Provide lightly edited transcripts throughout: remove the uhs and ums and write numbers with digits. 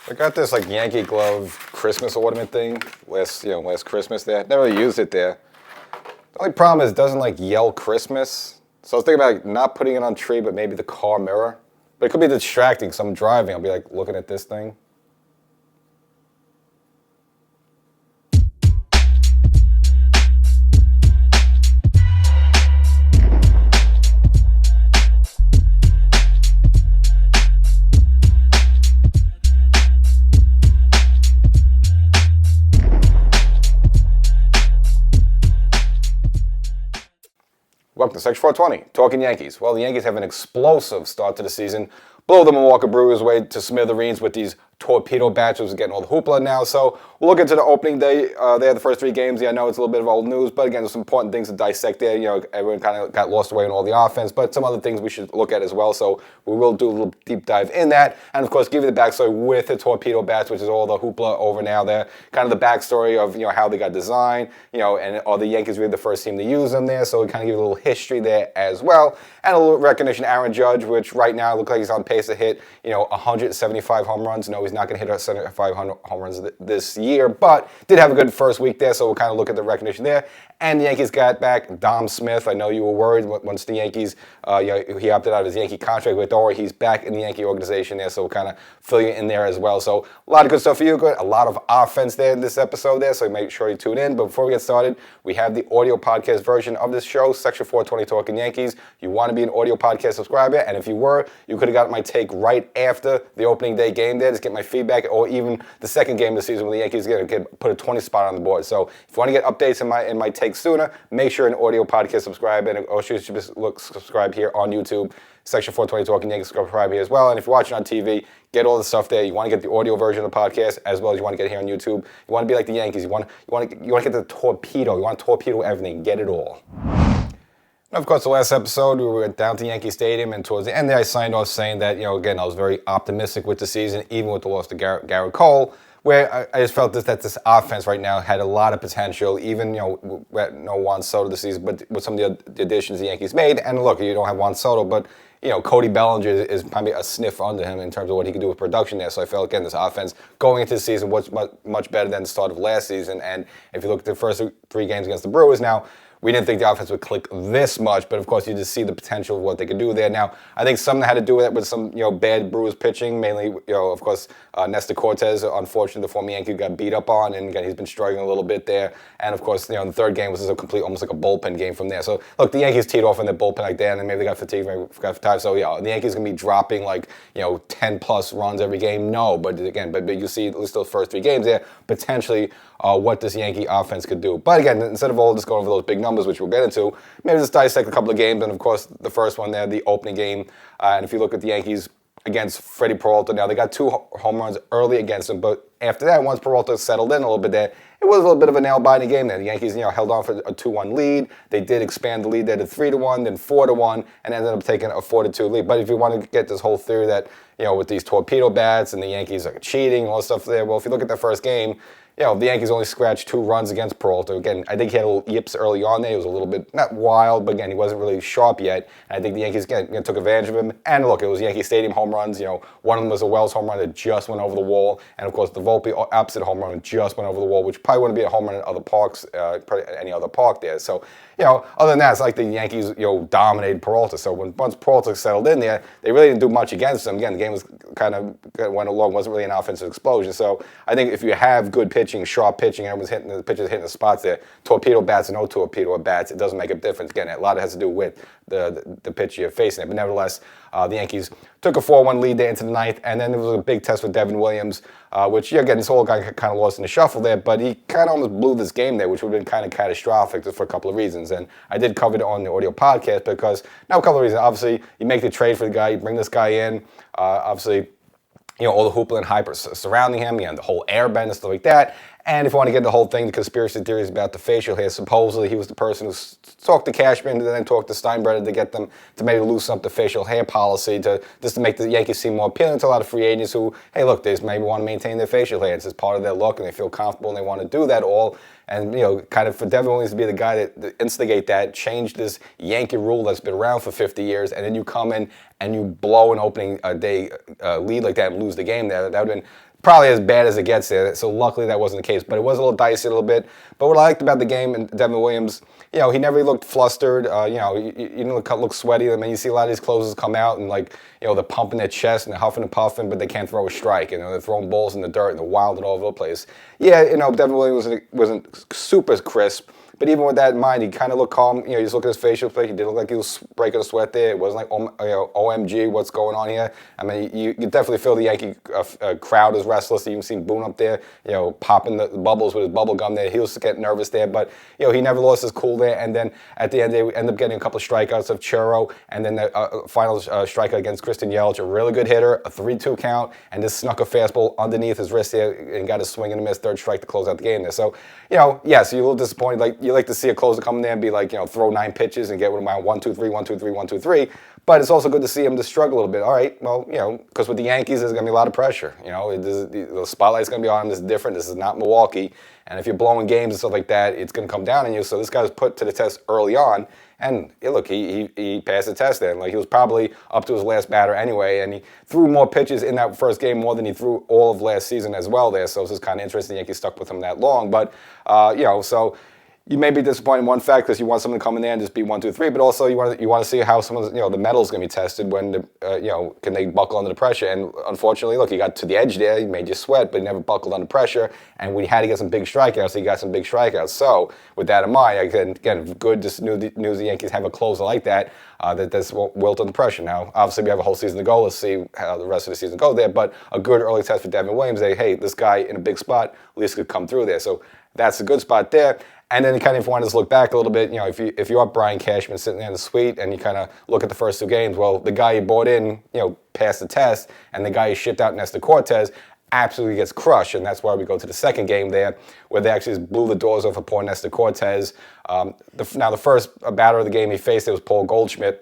I got this like Yankee glove Christmas ornament thing last Christmas there. Never really used it there. The only problem is it doesn't like yell Christmas. So I was thinking about like, not putting it on tree, but maybe the car mirror. But it could be distracting because I'm driving. I'll be like looking at this thing. Welcome to Section 420, Talkin Yankees. Well, the Yankees have an explosive start to the season. Blow the Milwaukee Brewers away to smithereens with these Torpedo Bats, which is getting all the hoopla now. So we'll look into the opening day. They had the first three games. Yeah, I know it's a little bit of old news, but again, there's some important things to dissect there. You know, everyone kind of got lost away in all the offense, but some other things we should look at as well. So we will do a little deep dive in that. And of course, give you the backstory with the Torpedo Bats, which is all the hoopla over now there. Kind of the backstory of, how they got designed, and are the Yankees really the first team to use them there. So we kind of give a little history there as well. And a little recognition, Aaron Judge, which right now looks like he's on pace to hit, 175 home runs. No, he's not going to hit our 75 home runs this year, but did have a good first week there, so we'll kind of look at the recognition there. And the Yankees got back Dom Smith. I know you were worried once the Yankees, he opted out of his Yankee contract with Dory. He's back in the Yankee organization there, so we'll kind of fill you in there as well. So a lot of good stuff for you. A lot of offense there in this episode there, so make sure you tune in. But before we get started, we have the audio podcast version of this show, Section 420 Talkin Yankees. You want to be an audio podcast subscriber, and if you were, you could have got my take right after the opening day game there. Just get my feedback, or even the second game of the season when the Yankees get put a 20 spot on the board. So if you want to get updates in my take sooner, make sure an audio podcast subscribe, and or you should just subscribe here on YouTube, Section 420 Talkin Yankees, subscribe here as well. And if you're watching on TV, get all the stuff there. You want to get the audio version of the podcast as well as you want to get here on YouTube. You want to be like the Yankees. You want to get the torpedo. You want to torpedo everything. Get it all. And of course, the last episode, we were down to Yankee Stadium, and towards the end there, I signed off saying that, again, I was very optimistic with the season, even with the loss to Garrett Cole, where I just felt that this offense right now had a lot of potential, even, with no Juan Soto this season, but with some of the additions the Yankees made. And look, you don't have Juan Soto, but, Cody Bellinger is probably a sniff under him in terms of what he can do with production there. So I felt, again, this offense going into the season was much better than the start of last season. And if you look at the first three games against the Brewers now, we didn't think the offense would click this much, but of course you just see the potential of what they could do there. Now, I think some had to do with it with some, bad Brewers pitching, mainly, of course, Nestor Cortez, unfortunately, the former Yankee got beat up on, and again, he's been struggling a little bit there. And of course, the third game was just almost like a bullpen game from there. So, look, the Yankees teed off in their bullpen like that, and then maybe they got fatigued, maybe got tired. So, the Yankees going to be dropping 10 plus runs every game. No, but again, but you see at least those first three games there, potentially what this Yankee offense could do. But again, instead of all just going over those big numbers, which we'll get into, maybe just dissect a couple of games. And of course, the first one there, the opening game. And if you look at the Yankees against Freddie Peralta, now they got two home runs early against him. But after that, once Peralta settled in a little bit there, it was a little bit of a nail-biting game there. The Yankees, held on for a 2-1 lead. They did expand the lead there to 3-1, then 4-1, and ended up taking a 4-2 lead. But if you want to get this whole theory that, with these Torpedo Bats and the Yankees are cheating and all this stuff there, well, if you look at the first game, the Yankees only scratched 2 runs against Peralta. Again, I think he had a little yips early on there. He was a little bit, not wild, but again, he wasn't really sharp yet. And I think the Yankees again took advantage of him. And look, it was Yankee Stadium home runs. One of them was a Wells home run that just went over the wall. And of course, the Volpe opposite home run just went over the wall, which probably wouldn't be a home run in other parks, probably any other park there. So, other than that, it's like the Yankees, dominated Peralta. So once Peralta settled in there, they really didn't do much against him. Again, the game was kind of went along, wasn't really an offensive explosion. So I think if you have good pitching, sharp pitching, everyone's hitting the pitchers hitting the spots there. Torpedo Bats or no Torpedo Bats, it doesn't make a difference. Again, a lot of it has to do with the pitch you're facing it. But nevertheless, the Yankees took a 4-1 lead there into the ninth, and then there was a big test with Devin Williams, which, again, this whole guy kind of lost in the shuffle there, but he kind of almost blew this game there, which would have been kind of catastrophic just for a couple of reasons. And I did cover it on the audio podcast because, now a couple of reasons. Obviously, you make the trade for the guy, you bring this guy in, obviously, all the hoopla and hype surrounding him, the whole airbend and stuff like that. And if you want to get the whole thing, the conspiracy theories about the facial hair, supposedly he was the person who talked to Cashman and then talked to Steinbrenner to get them to maybe loosen up the facial hair policy just to make the Yankees seem more appealing to a lot of free agents who, hey, look, they just maybe want to maintain their facial hair. It's just part of their look and they feel comfortable and they want to do that all. And, kind of for Devin Williams to be the guy that instigate that, change this Yankee rule that's been around for 50 years, and then you come in and you blow an opening day lead like that and lose the game there, that would have been probably as bad as it gets there. So luckily that wasn't the case, but it was a little dicey a little bit. But what I liked about the game, and Devin Williams, he never looked flustered. He didn't look sweaty. I mean, you see a lot of these closers come out and they're pumping their chest and they're huffing and puffing, but they can't throw a strike. They're throwing balls in the dirt and they're wilding all over the place. Yeah, Devin Williams wasn't super crisp. But even with that in mind, he kind of looked calm. You just look at his facial play. He didn't look like he was breaking a sweat there. It wasn't like, OMG, what's going on here? I mean, you definitely feel the Yankee crowd is restless. You even seen Boone up there, popping the bubbles with his bubble gum there. He was getting nervous there, but he never lost his cool there. And then at the end, they end up getting a couple of strikeouts of Churro, and then the final strikeout against Christian Yelich, a really good hitter, a 3-2 count, and just snuck a fastball underneath his wrist there and got a swing and a miss, third strike to close out the game there. So, so you're a little disappointed. You like to see a closer come in there and be throw 9 pitches and get one of my 1, 2, 3, 1, 2, 3, 1, 2, 3. But it's also good to see him to struggle a little bit. All right, well, because with the Yankees, there's going to be a lot of pressure. The spotlight's going to be on him. This is different. This is not Milwaukee. And if you're blowing games and stuff like that, it's going to come down on you. So this guy was put to the test early on. And look, he passed the test then. He was probably up to his last batter anyway. And he threw more pitches in that first game, more than he threw all of last season as well there. So it's just kind of interesting the Yankees stuck with him that long. But, so you may be disappointed in one fact because you want someone to come in there and just be 1, 2, 3, but also you want to see how someone's the metal's going to be tested when can they buckle under the pressure? And unfortunately, look, he got to the edge there, he made you sweat, but he never buckled under pressure. And we had to get some big strikeouts, he got some big strikeouts. So with that in mind, again, good news the Yankees have a closer like that that's wilt under pressure. Now, obviously, we have a whole season to go. Let's see how the rest of the season goes there. But a good early test for Devin Williams. Hey, this guy in a big spot at least could come through there. So that's a good spot there. And then kind of if you want to look back a little bit, if you're up Brian Cashman sitting there in the suite and you kind of look at the first 2 games, well, the guy you brought in, passed the test, and the guy you shipped out, Nestor Cortez, absolutely gets crushed. And that's why we go to the second game there, where they actually just blew the doors off of poor Nestor Cortez. Now, the first batter of the game he faced, it was Paul Goldschmidt,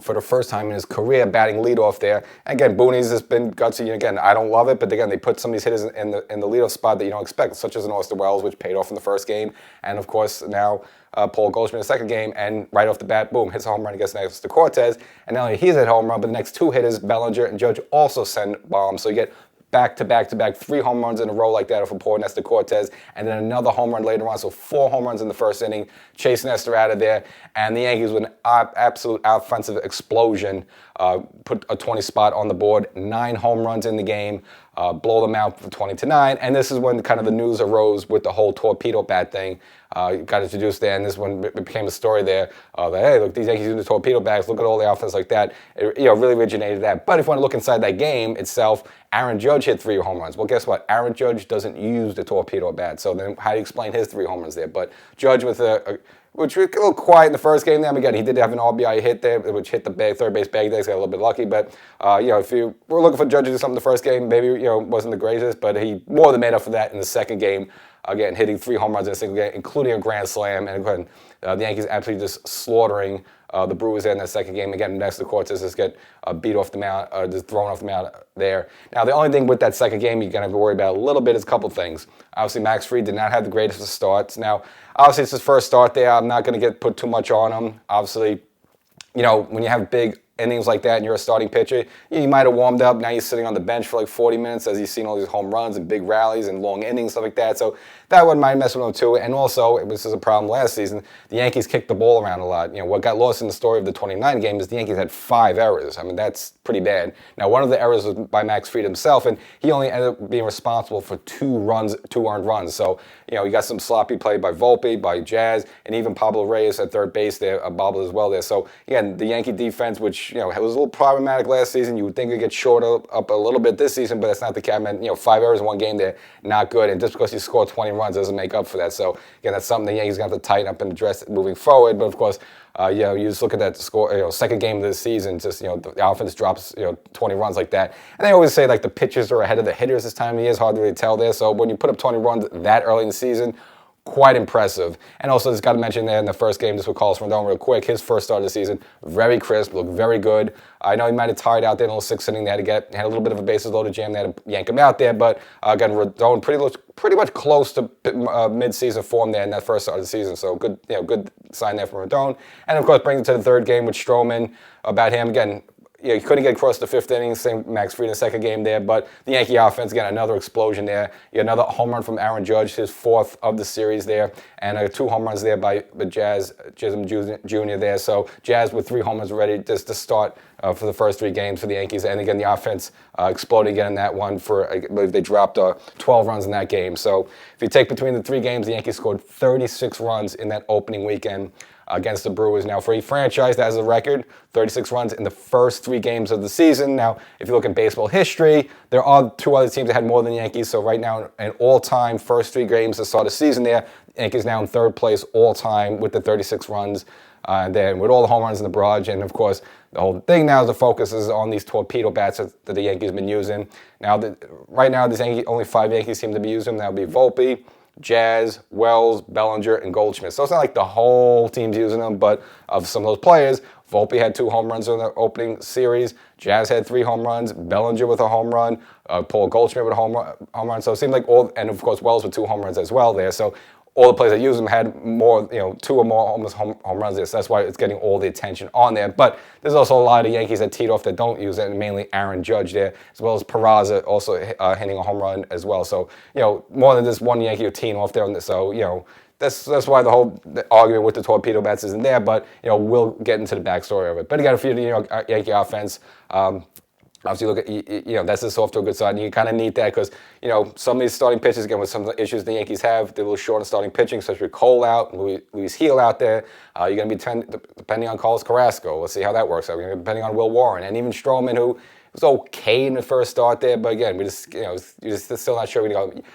for the first time in his career, batting leadoff there. And again, Booney's has been gutsy. Again, I don't love it, but again, they put some of these hitters in the leadoff spot that you don't expect, such as an Austin Wells, which paid off in the first game, and of course now Paul Goldschmidt in the second game, and right off the bat, boom, hits a home run against Nestor Cortez. And not only he's at home run, but the next 2 hitters, Bellinger and Judge, also send bombs. So you get back-to-back 3 home runs in a row like that for poor Nestor Cortez, and then another home run later on, so 4 home runs in the first inning, chase Nestor out of there, and the Yankees with an absolute offensive explosion, put a 20 spot on the board, 9 home runs in the game, blow them out for 20-9, and this is when kind of the news arose with the whole torpedo bat thing. Got introduced there, and this one became a story there that, hey, look, these Yankees using the torpedo bats, look at all the offense like that. It really originated that. But if you want to look inside that game itself, Aaron Judge hit 3 home runs. Well, guess what? Aaron Judge doesn't use the torpedo bat. So then how do you explain his 3 home runs there? But Judge with which was a little quiet in the first game there. Again, he did have an RBI hit there, which hit the third base bag there. He got a little bit lucky. But, if you were looking for Judge to do something the first game, maybe, wasn't the greatest. But he more than made up for that in the second game. Again, hitting 3 home runs in a single game, including a grand slam. And again, the Yankees absolutely just slaughtering the Brewers in that second game. Again, Nestor Cortez just get beat off the mound, just thrown off the mound there. Now, the only thing with that second game you're going to have to worry about a little bit is a couple things. Obviously, Max Fried did not have the greatest of starts. Now, obviously, it's his first start there. I'm not going to put too much on him. Obviously, when you have big innings like that and you're a starting pitcher, you might have warmed up. Now you're sitting on the bench for like 40 minutes as you've seen all these home runs and big rallies and long innings, stuff like that. So that one might mess with him too. And also, this is a problem last season, the Yankees kicked the ball around a lot. What got lost in the story of the 29 game is the Yankees had 5 errors. I mean, that's pretty bad. Now, one of the errors was by Max Fried himself, and he only ended up being responsible for 2 earned runs. So, you got some sloppy play by Volpe, by Jazz, and even Pablo Reyes at third base there, bobbled as well there. So, again, the Yankee defense, which, was a little problematic last season, you would think it would get short up a little bit this season, but that's not the case. I mean, 5 errors in one game there, not good. And just because you score 20 runs doesn't make up for that. So, again, that's something the Yankees got to tighten up and address moving forward. But, of course, you just look at that score, second game of the season, just, the offense drops, 20 runs like that. And they always say, like, the pitchers are ahead of the hitters this time of year. It's hard to really tell there. So when you put up 20 runs that early in the season, quite impressive. And also, just got to mention there in the first game, just with Carlos Rodon real quick, his first start of the season, very crisp, looked very good. I know he might have tired out there in the 6th inning there had a little bit of a bases loaded jam there to yank him out there, but again, Rodon pretty much close to mid-season form there in that first start of the season. So good sign there from Rodon. And of course, bringing it to the third game with Stroman, about him again. he couldn't get across the fifth inning, same Max Fried in the second game there, but the Yankee offense, again, another explosion there. You got another home run from Aaron Judge, his fourth of the series there, and 2 home runs there by Jazz Chisholm Jr. there. So Jazz with 3 home runs ready just to start for the first 3 games for the Yankees. And again, the offense exploded again in that one I believe they dropped 12 runs in that game. So if you take between the 3 games, the Yankees scored 36 runs in that opening weekend against the Brewers. Now, for a franchise that has a record, 36 runs in the first 3 games of the season. Now, if you look in baseball history, there are 2 other teams that had more than the Yankees. So right now, an all-time first 3 games to start the season there, Yankees now in 3rd place all-time with the 36 runs. And then with all the home runs in the barrage, and of course, the whole thing now, the focus is on these torpedo bats that the Yankees have been using. Now, right now, only 5 Yankees seem to be using them. That would be Volpe, Jazz, Wells, Bellinger, and Goldschmidt. So it's not like the whole team's using them, but of some of those players, Volpe had 2 home runs in the opening series. Jazz had 3 home runs. Bellinger with a home run. Paul Goldschmidt with a home run. So it seemed like and of course Wells with 2 home runs as well there. So all the players that use them had more, 2 or more almost home runs there. So that's why it's getting all the attention on there. But there's also a lot of Yankees that teed off that don't use it, and mainly Aaron Judge there, as well as Peraza also hitting a home run as well. So, more than just one Yankee teeing off there. So, that's why the argument with the torpedo bats isn't there. But, we'll get into the backstory of it. But again, if you're Yankee offense, obviously, look at, that's just off to a good side. And you kind of need that because, some of these starting pitchers, again, with some of the issues the Yankees have, they're a little short on starting pitching, especially with Cole out, Luis Gil out there. You're going to be depending on Carlos Carrasco. Let's see how that works out. We're going to be depending on Will Warren and even Stroman, who was okay in the first start there. But again, you're just still not sure.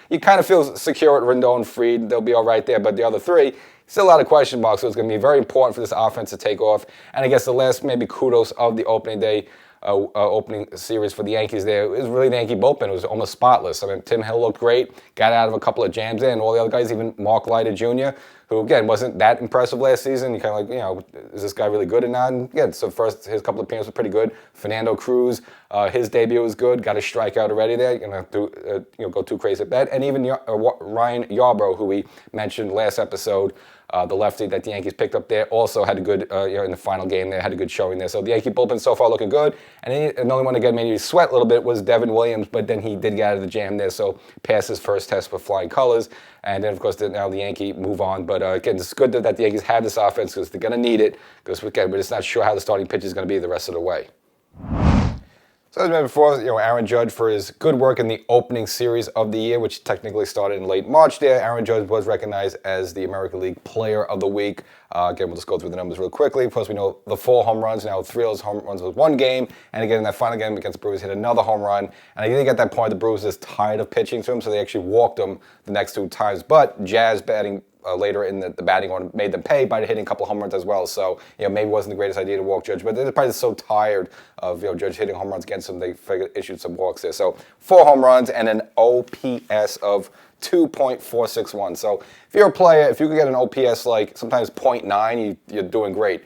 You kind of feel secure at Rendon and Fried. They'll be all right there. But the other 3, still a lot of question marks. So it's going to be very important for this offense to take off. And I guess the last maybe kudos of the opening day opening series for the Yankees there. It was really the Yankee bullpen. It was almost spotless. I mean, Tim Hill looked great, got out of a couple of jams there, and all the other guys, even Mark Leiter Jr., who, again, wasn't that impressive last season. You kind of is this guy really good or not? And again, so first, his couple of appearances were pretty good. Fernando Cruz, his debut was good, got a strikeout already there. You're going to go too crazy at that. And even Ryan Yarbrough, who we mentioned last episode, the lefty that the Yankees picked up there, also had a good, in the final game there, had a good showing there. So the Yankee bullpen so far looking good. And the only one to get maybe sweat a little bit was Devin Williams, but then he did get out of the jam there, so passed his first test with flying colors. And then, of course, now the Yankee move on. But again, it's good that the Yankees have this offense because they're going to need it. Because, again, we're just not sure how the starting pitch is going to be the rest of the way. So as I mentioned before, Aaron Judge for his good work in the opening series of the year, which technically started in late March there. Aaron Judge was recognized as the American League Player of the Week. Again, we'll just go through the numbers real quickly. Plus, we know the 4 home runs. Now, 3 of those home runs was 1 game. And again, in that final game against the Brewers, hit another home run. And I think at that point, the Brewers was tired of pitching to him, so they actually walked him the next 2 times. But Jazz batting later in the batting order made them pay by hitting a couple of home runs as well. So, maybe it wasn't the greatest idea to walk Judge, but they're probably so tired of, Judge hitting home runs against them, they figured issued some walks there. So 4 home runs and an OPS of 2.461. So if you're a player, if you could get an OPS like sometimes 0.9, you're doing great.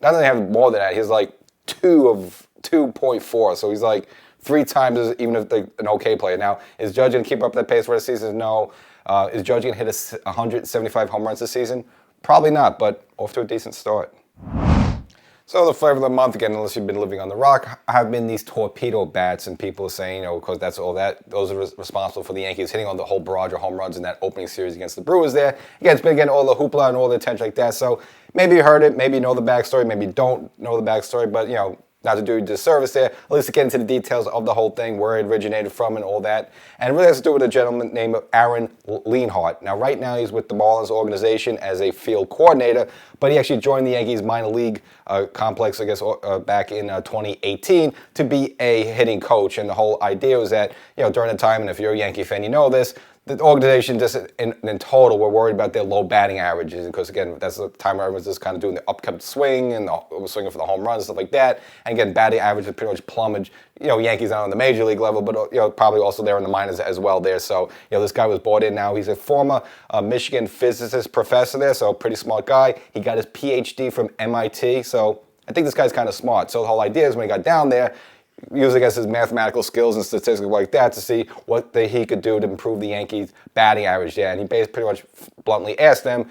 Not that they have more than that, he's like 2.4. So he's like 3 times even if an okay player. Now, is Judge going to keep up that pace for the season? No. Is Judge going to hit 175 home runs this season? Probably not, but off to a decent start. So the flavor of the month, again, unless you've been living on the rock, have been these torpedo bats, and people are saying, because those are responsible for the Yankees hitting on the whole barrage of home runs in that opening series against the Brewers there. Again, it's been getting all the hoopla and all the attention like that, so maybe you heard it, maybe you know the backstory, maybe you don't know the backstory, but, not to do you disservice there, at least to get into the details of the whole thing, where it originated from and all that. And it really has to do with a gentleman named Aaron Leanhart. Now, right now, he's with the Marlins organization as a field coordinator, but he actually joined the Yankees minor league complex, I guess, back in 2018 to be a hitting coach. And the whole idea was that, during the time, and if you're a Yankee fan, you know this, the organization just in total were worried about their low batting averages because, again, that's the time where everyone's just kind of doing the upkept swing and swinging for the home runs, stuff like that. And again, batting averages pretty much plummeted. Yankees not on the major league level, but probably also there in the minors as well there. So, this guy was brought in now. He's a former Michigan physicist professor there, so pretty smart guy. He got his PhD from MIT, so I think this guy's kind of smart. So the whole idea is when he got down there, using, I guess, his mathematical skills and statistics like that to see what he could do to improve the Yankees' batting average there. And he pretty much bluntly asked them,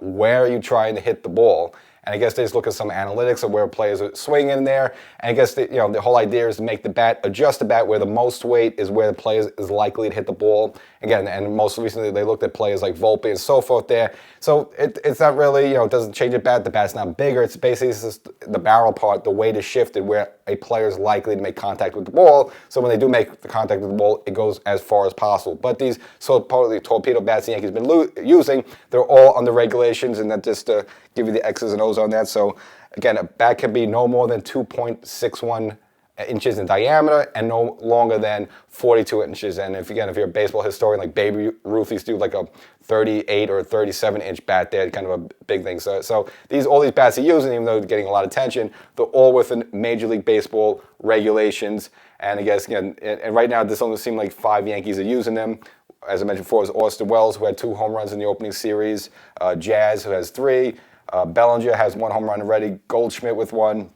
where are you trying to hit the ball? and I guess they just look at some analytics of where players are swinging in there, and I guess the whole idea is to make the bat, adjust the bat where the most weight is where the player is likely to hit the ball. Again, and most recently they looked at players like Volpe and so forth there. So it's not really, it doesn't change the bat. The bat's not bigger. It's basically just the barrel part, the weight is shifted where a player is likely to make contact with the ball. So when they do make the contact with the ball, it goes as far as possible. But these supposedly torpedo bats the Yankees have been using, they're all under regulations, and that just to give you the X's and O's on that. So again, a bat can be no more than 2.61 inches in diameter and no longer than 42 inches. And if you're a baseball historian like Babe Ruth used to do like a 38 or 37 inch bat there, kind of a big thing. So all these bats are using, even though they're getting a lot of attention, they're all within Major League Baseball regulations. And I guess, and right now this only seems like 5 Yankees are using them. As I mentioned before, is Austin Wells, who had 2 home runs in the opening series, Jazz, who has 3, Bellinger has 1 home run already, Goldschmidt with 1,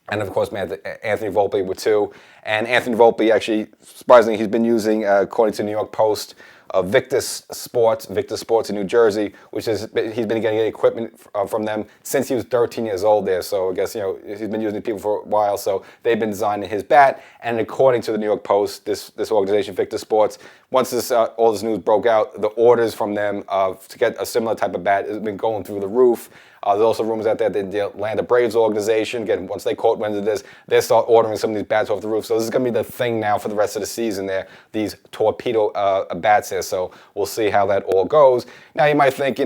and of course, Anthony Volpe with 2. And Anthony Volpe actually, surprisingly, he's been using, according to New York Post, Victus Sports in New Jersey, which is he's been getting equipment from them since he was 13 years old there. So I guess he's been using people for a while. So they've been designing his bat, and according to the New York Post, this organization Victus Sports, once all this news broke out, the orders from them to get a similar type of bat has been going through the roof. There's also rumors out there that the Atlanta Braves organization, again, once they caught wind of this, they start ordering some of these bats off the roof. So this is going to be the thing now for the rest of the season there, these torpedo bats there. So we'll see how that all goes. Now you might think,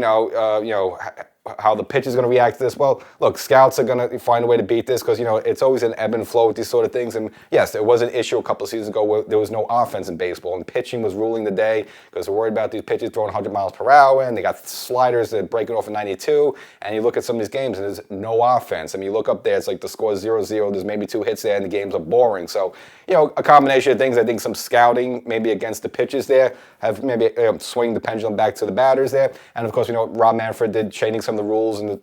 how the pitch is going to react to this. Well, look, scouts are going to find a way to beat this because, it's always an ebb and flow with these sort of things. And yes, there was an issue a couple of seasons ago where there was no offense in baseball, and pitching was ruling the day because they're worried about these pitches throwing 100 miles per hour, and they got sliders that break it off at 92. And you look at some of these games, and there's no offense. I mean, you look up there, it's like the score is 0-0. There's maybe 2 hits there, and the games are boring. So, a combination of things. I think some scouting maybe against the pitches there have maybe swing the pendulum back to the batters there. And of course, Rob Manfred did changing some of the rules, and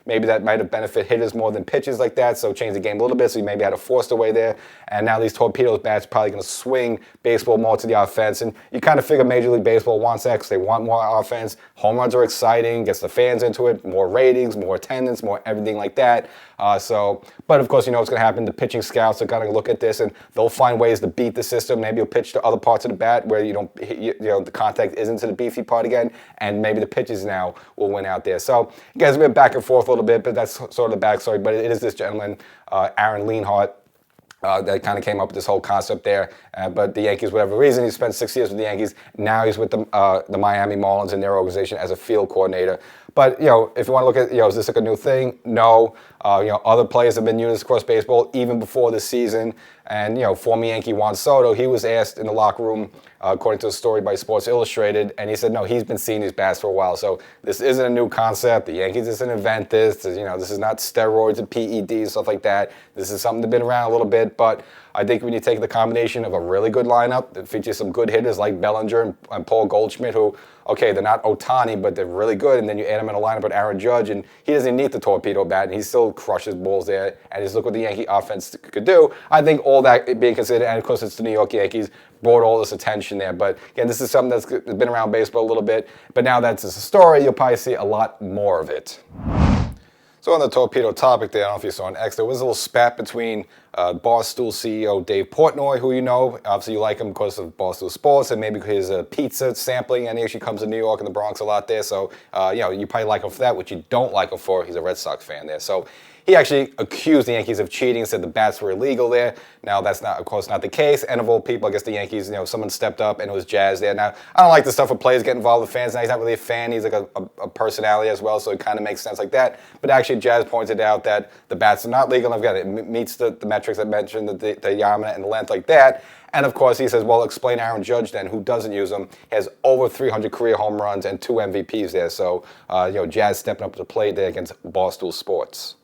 maybe that might have benefit hitters more than pitches like that. So change the game a little bit. So you maybe had a forced away there. And now these Torpedoes bats are probably going to swing baseball more to the offense. And you kind of figure Major League Baseball wants that because they want more offense. Home runs are exciting, gets the fans into it, more ratings, more attendance, more everything like that. But of course, what's going to happen. The pitching scouts are going to look at this, and they'll find ways to beat the system. Maybe you'll pitch to other parts of the bat where the contact isn't to the beefy part again, and maybe the pitches now will win out there. So you guys have been back and forth a little bit, but that's sort of the backstory. But it is this gentleman, Aaron Leanhart, that kind of came up with this whole concept there. But the Yankees, whatever reason, he spent 6 years with the Yankees. Now he's with the Miami Marlins in their organization as a field coordinator. But, if you want to look at, is this like a new thing? No. Other players have been using this across baseball even before this season. And, former Yankee Juan Soto, he was asked in the locker room, according to a story by Sports Illustrated, and he said, no, he's been seeing these bats for a while. So this isn't a new concept. The Yankees didn't invent this. This is not steroids and PEDs, stuff like that. This is something that's been around a little bit. But I think when you take the combination of a really good lineup that features some good hitters like Bellinger and Paul Goldschmidt, who, okay, they're not Ohtani, but they're really good, and then you add them in a lineup with Aaron Judge, and he doesn't need the torpedo bat, and he still crushes balls there, and just look what the Yankee offense could do. I think all that being considered, and of course it's the New York Yankees, brought all this attention there. But again, this is something that's been around baseball a little bit, but now that's just a story, you'll probably see a lot more of it. So on the torpedo topic there, I don't know if you saw on X, there was a little spat between Barstool CEO Dave Portnoy, who obviously you like him because of Barstool Sports and maybe his pizza sampling, and he actually comes to New York and the Bronx a lot there, so you probably like him for that. What you don't like him for, he's a Red Sox fan there. So he actually accused the Yankees of cheating, said the bats were illegal there. Now, that's not, of course, not the case. And of all people, I guess the Yankees, someone stepped up and it was Jazz there. Now, I don't like the stuff where players get involved with fans. Now, he's not really a fan. He's like a personality as well, so it kind of makes sense like that. But actually, Jazz pointed out that the bats are not legal. It meets the metrics I mentioned, the diameter and the length like that. And of course, he says, well, explain Aaron Judge then, who doesn't use them. He has over 300 career home runs and 2 MVPs there. So, Jazz stepping up to the plate there against Barstool Sports.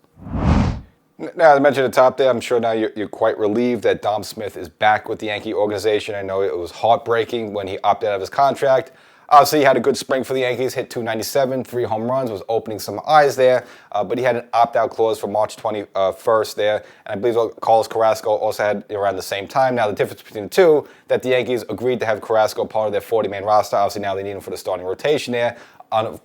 Now, as I mentioned at the top there, I'm sure now you're quite relieved that Dom Smith is back with the Yankee organization. I know it was heartbreaking when he opted out of his contract. Obviously, he had a good spring for the Yankees, hit .297, 3 home runs, was opening some eyes there. But he had an opt-out clause for March 21st there. And I believe Carlos Carrasco also had around the same time. Now, the difference between the two, that the Yankees agreed to have Carrasco part of their 40-man roster. Obviously, now they need him for the starting rotation there.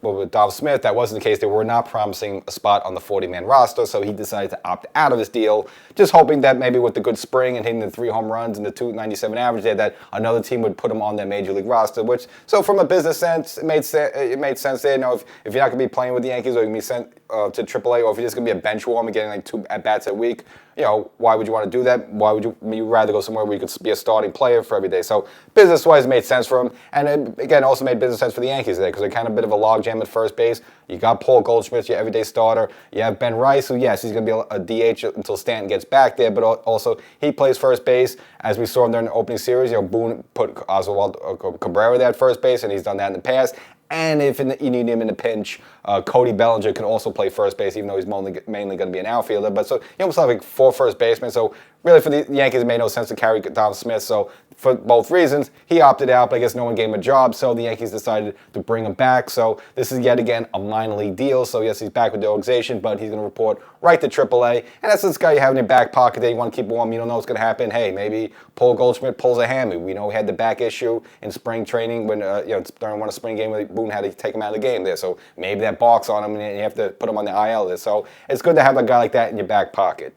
with Dom Smith, that wasn't the case. They were not promising a spot on the 40-man roster, so he decided to opt out of his deal, just hoping that maybe with the good spring and hitting the 3 home runs and the 297 average there, that another team would put him on their major league roster. Which, so from a business sense, it made sense there. You know, if you're not going to be playing with the Yankees, or you're going to be sent to AAA, or if you're just going to be a bench warmer getting like 2 at-bats a week, you know, why would you want to do that? Why would you rather go somewhere where you could be a starting player for every day? So business-wise, it made sense for him. And it, again, also made business sense for the Yankees there, because they're kind of a bit of a logjam at first base. You got Paul Goldschmidt, your everyday starter. You have Ben Rice, who, yes, he's going to be a DH until Stanton gets back there, but also he plays first base. As we saw him during the opening series, you know, Boone put Oswald Cabrera there at first base, and he's done that in the past. And if you need him in a pinch, Cody Bellinger can also play first base, even though he's mainly going to be an outfielder. But so you almost have like 4 first basemen. So really for the Yankees, it made no sense to carry Dom Smith. So for both reasons, he opted out, but I guess no one gave him a job. So the Yankees decided to bring him back. So this is yet again a minor league deal. So yes, he's back with the organization, but he's going to report right to AAA. And that's this guy you have in your back pocket that you want to keep warm. You don't know what's going to happen. Hey, maybe Paul Goldschmidt pulls a hammy. We know he had the back issue in spring training when during one of the spring games when Boone had to take him out of the game there. So maybe that barks on him and you have to put him on the IL there. So it's good to have a guy like that in your back pocket.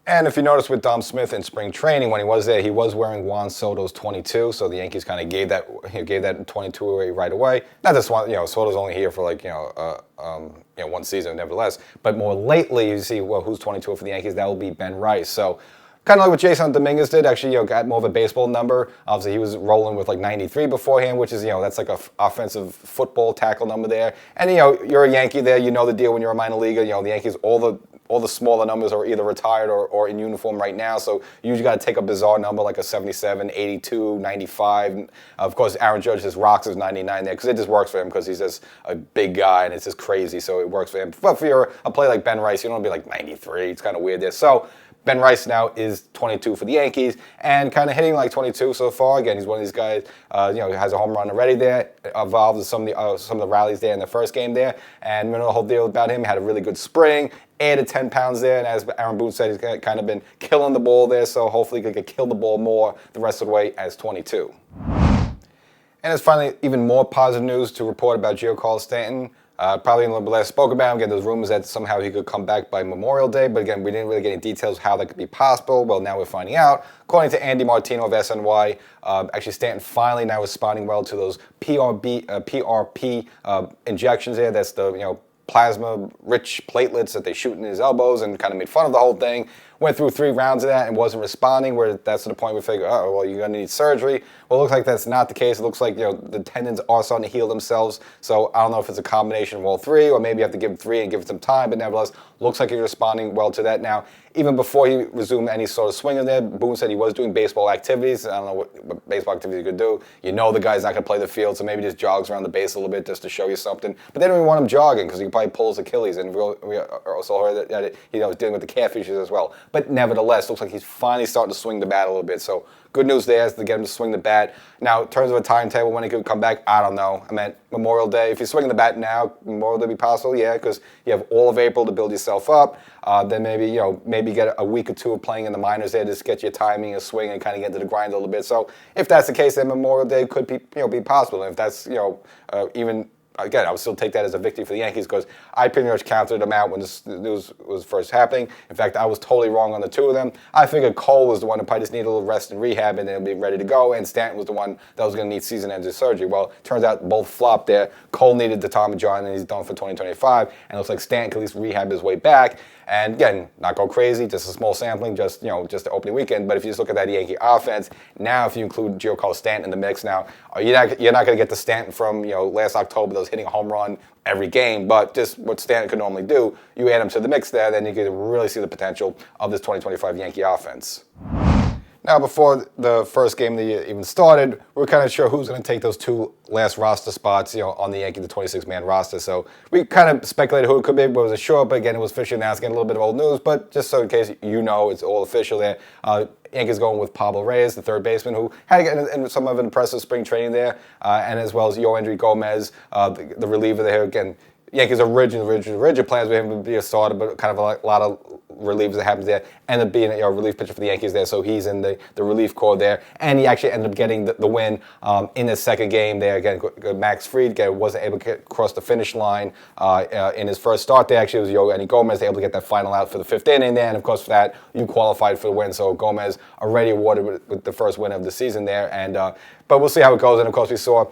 And if you notice with Dom Smith in spring training, when he was there, he was wearing Juan Soto's 22, so the Yankees kind of gave that 22 away right away. Not this one, Soto's only here for one season, nevertheless. But more lately, you see, well, who's 22 for the Yankees? That will be Ben Rice. So kind of like what Jason Dominguez did, actually, got more of a baseball number. Obviously, he was rolling with like 93 beforehand, which is, that's like a offensive football tackle number there. And, you're a Yankee there. You know the deal when you're a minor leaguer. The Yankees, all the smaller numbers are either retired or in uniform right now, so you usually got to take a bizarre number like a 77, 82, 95. Of course, Aaron Judge just rocks his 99 there because it just works for him because he's just a big guy and it's just crazy, so it works for him. But for a player like Ben Rice, you don't want to be like 93. It's kind of weird there. So Ben Rice now is 22 for the Yankees and kind of hitting like 22 so far. Again, he's one of these guys, has a home run already there, involved in some of the rallies there in the first game there. And the whole deal about him, had a really good spring, added 10 pounds there. And as Aaron Boone said, he's kind of been killing the ball there. So hopefully he could kill the ball more the rest of the way as 22. And there's finally even more positive news to report about Giancarlo Stanton. Probably in the last spoke about him. Again, there's rumors that somehow he could come back by Memorial Day, but again, we didn't really get any details how that could be possible. Well, now we're finding out. According to Andy Martino of SNY, actually Stanton finally now responding well to those PRP injections there. That's the plasma-rich platelets that they shoot in his elbows, and kind of made fun of the whole thing. Went through 3 rounds of that and wasn't responding, where that's to the point where we figure, oh, well, you're going to need surgery. Well, it looks like that's not the case. It looks like, the tendons are starting to heal themselves. So I don't know if it's a combination of all 3, or maybe you have to give him 3 and give it some time, but nevertheless, looks like he's responding well to that. Now, even before he resumed any sort of swing in there, Boone said he was doing baseball activities. I don't know what baseball activities you could do. The guy's not going to play the field, so maybe just jogs around the base a little bit just to show you something. But they don't even want him jogging because he probably pulls Achilles, and we also heard that he's dealing with the calf issues as well. But nevertheless, looks like he's finally starting to swing the bat a little bit. So good news there is to get him to swing the bat. Now, in terms of a timetable when he could come back, I don't know. I meant Memorial Day. If you're swinging the bat now, Memorial Day be possible, yeah, because you have all of April to build yourself up. Then maybe get a week or 2 of playing in the minors there, just get your timing, a swing, and kind of get into the grind a little bit. So if that's the case, then Memorial Day could be possible. And if that's even. Again, I would still take that as a victory for the Yankees because I pretty much counted them out when this news was first happening. In fact, I was totally wrong on the 2 of them. I figured Cole was the one who probably just needed a little rest and rehab and then be ready to go, and Stanton was the one that was going to need season-ending surgery. Well, it turns out both flopped there. Cole needed the Tommy John, and he's done for 2025, and it looks like Stanton can at least rehab his way back. And again, not go crazy, just a small sampling, just the opening weekend. But if you just look at that Yankee offense, now if you include Giancarlo Stanton in the mix, now you're not going to get the Stanton from last October that was hitting a home run every game. But just what Stanton could normally do, you add him to the mix there, then you can really see the potential of this 2025 Yankee offense. Now, before the first game of the year even started, we were kind of sure who's going to take those 2 last roster spots, on the Yankee, the 26-man roster. So we kind of speculated who it could be, but wasn't sure. But again, it was officially announced, getting a little bit of old news. But just so in case it's all official there. Yankees going with Pablo Reyes, the third baseman, who had in some of an impressive spring training there, and as well as Yoendry Gomez, the reliever there. Again, Yankees' original plans with him to be a starter, but kind of a lot of relievers that happens there. Ended up being a relief pitcher for the Yankees there, so he's in the relief corps there. And he actually ended up getting the win in his second game there. Again, Max Fried wasn't able to get across the finish line in his first start there. Actually, it was Yoeli Gomez able to get that final out for the fifth inning there. And, of course, for that, you qualified for the win. So Gomez already awarded with the first win of the season there. And but we'll see how it goes. And, of course, we saw,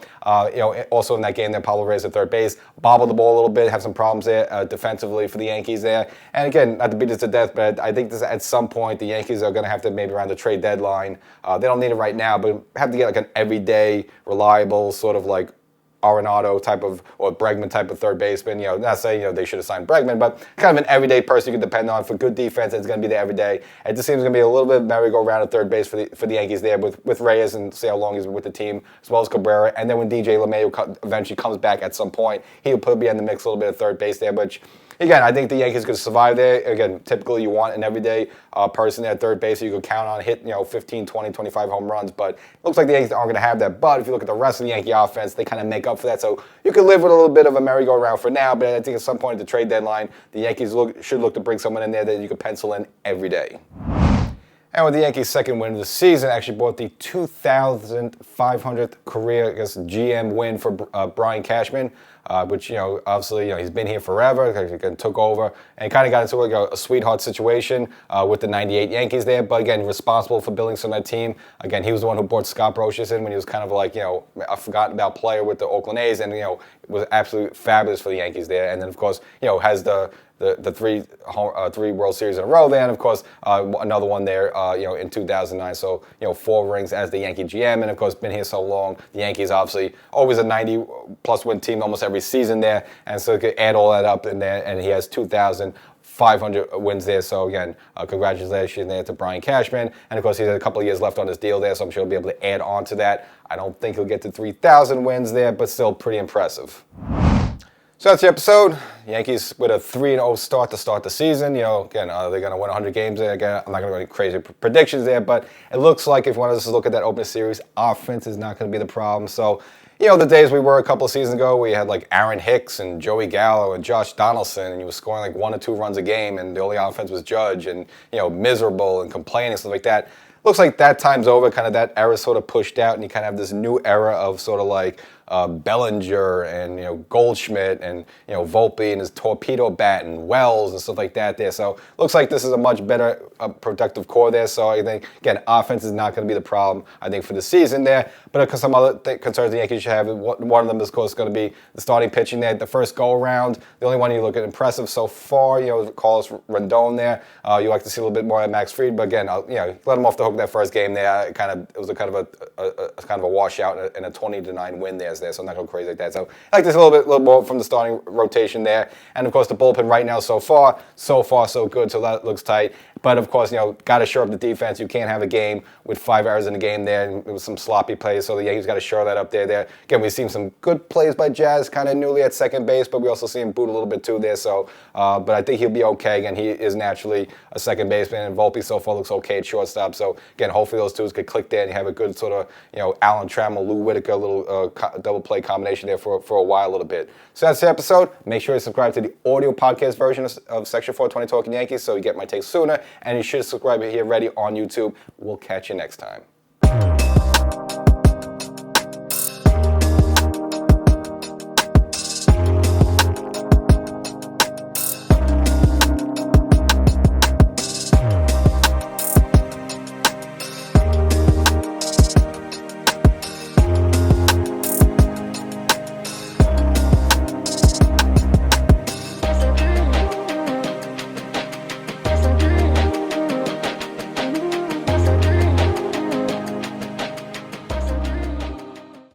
also in that game there, Pablo Reyes at third base, bobbled the ball a little bit, have some problems there defensively for the Yankees there. And, again, not to beat this to death, but I think at some point the Yankees are going to have to maybe around the trade deadline. They don't need it right now, but have to get like an everyday, reliable, sort of like Arenado type of, or Bregman type of third baseman. Not saying, they should have signed Bregman, but kind of an everyday person you can depend on for good defense. It's going to be there every day. It just seems going to be a little bit merry-go-round at third base for the Yankees there with Reyes, and see how long he's with the team, as well as Cabrera. And then when DJ LeMahieu eventually comes back at some point, he'll probably be in the mix a little bit at third base there, which, again, I think the Yankees could survive there. Again, typically you want an everyday person there at third base so you could count on, hit 15, 20, 25 home runs. But it looks like the Yankees aren't going to have that. But if you look at the rest of the Yankee offense, they kind of make up for that. So you can live with a little bit of a merry-go-round for now. But I think at some point at the trade deadline, the Yankees should look to bring someone in there that you could pencil in every day. And with the Yankees' second win of the season, actually brought the 2,500th career, GM win for Brian Cashman, which, obviously, he's been here forever, took over, and kind of got into a sweetheart situation with the 98 Yankees there, but again, responsible for building some of that team. Again, he was the one who brought Scott Brocious in when he was kind of like, a forgotten about player with the Oakland A's, and, was absolutely fabulous for the Yankees there. And then, of course, has the three World Series in a row there, and of course another one there, in 2009. So 4 rings as the Yankee GM, and of course been here so long. The Yankees obviously always a 90+ win team almost every season there, and so you could add all that up in there, and he has 2,500 wins there. So again, congratulations there to Brian Cashman, and of course he has a couple of years left on his deal there, so I'm sure he'll be able to add on to that. I don't think he'll get to 3,000 wins there, but still pretty impressive. So that's the episode. Yankees with a 3-0 start to start the season. Again, are they going to win 100 games there? Again, I'm not going to go any crazy predictions there, but it looks like if one of us look at that opening series, offense is not going to be the problem. So, the days we were a couple of seasons ago, we had like Aaron Hicks and Joey Gallo and Josh Donaldson, and you were scoring like 1 or 2 runs a game, and the only offense was Judge, and, miserable and complaining, stuff like that. Looks like that time's over, kind of that era sort of pushed out, and you kind of have this new era of sort of like Bellinger and Goldschmidt and Volpe and his torpedo bat and Wells and stuff like that there. So looks like this is a much better productive core there. So I think, again, offense is not going to be the problem, I think, for the season there. But some other concerns the Yankees should have. One of them is, of course, going to be the starting pitching there. The first go-around, the only one you look at impressive so far, Carlos Rendon there. You like to see a little bit more of Max Fried, but again, let him off the hook that first game there. It was a kind of a washout and a 20-9 win there. So I'm not going crazy like that. So I like this a little more from the starting rotation there. And of course the bullpen right now so far so good. So that looks tight. But of course, got to shore up the defense. You can't have a game with 5 errors in the game there, and it was some sloppy plays. So the Yankees got to shore that up there. Again, we've seen some good plays by Jazz, kind of newly at second base, but we also see him boot a little bit too there. So, but I think he'll be okay. Again, he is naturally a second baseman, and Volpe so far looks okay at shortstop. So again, hopefully those two could click there, and you have a good sort of Alan Trammell, Lou Whitaker little double play combination there for a while, a little bit. So that's the episode. Make sure you subscribe to the audio podcast version of Section 420 Talkin Yankees so you get my takes sooner. And you should subscribe here ready on YouTube. We'll catch you next time.